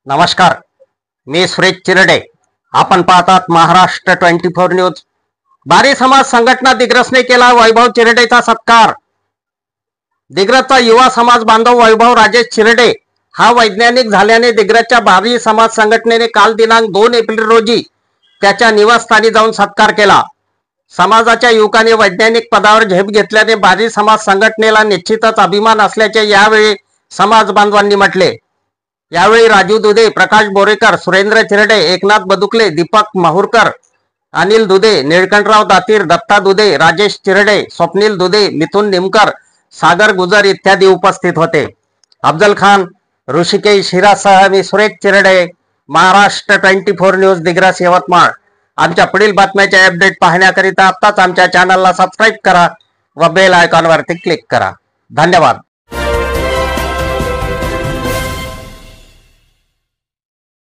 नमस्कार, मी सुरेश चिरडे. आपण पाहतात महाराष्ट्र 24 न्यूज. बारी समाज संघटना दिग्रसने केला वैभव चिरडेचा सत्कार. दिग्रसचा युवा समाज बांधव वैभव राजेश चिरडे हा वैज्ञानिक झाल्याने दिग्रसच्या बारी समाज संघटनेने काल दिनांक 2 एप्रिल रोजी त्याच्या निवासस्थानी जाऊन सत्कार केला. समाजाच्या युवकांनी वैज्ञानिक पदावर झेप घेतल्याने बारी समाज संघटनेला निश्चितच अभिमान असल्याचे यावेळी समाज बांधवांनी म्हटले. यावेळी राजू दुधे, प्रकाश बोरेकर, सुरेंद्र चिरडे, एकनाथ बदुकले, दीपक माहुरकर, अनिल दुधे, निळकंठराव दातीर, दत्ता दुधे, राजेश चिरडे, स्वप्नील दुधे, मिथुन निमकर, सागर गुजर इत्यादी उपस्थित होते. अफजल खान, ऋषिकेश हिरासह मी सुरेश चिरडे, महाराष्ट्र 24 न्यूज, दिग्रस, यवतमाळ. आमच्या पुढील बातम्याचे अपडेट पाहण्याकरिता आताच आमच्या चॅनलला सबस्क्राईब करा व बेल आयकॉनवरती क्लिक करा. धन्यवाद.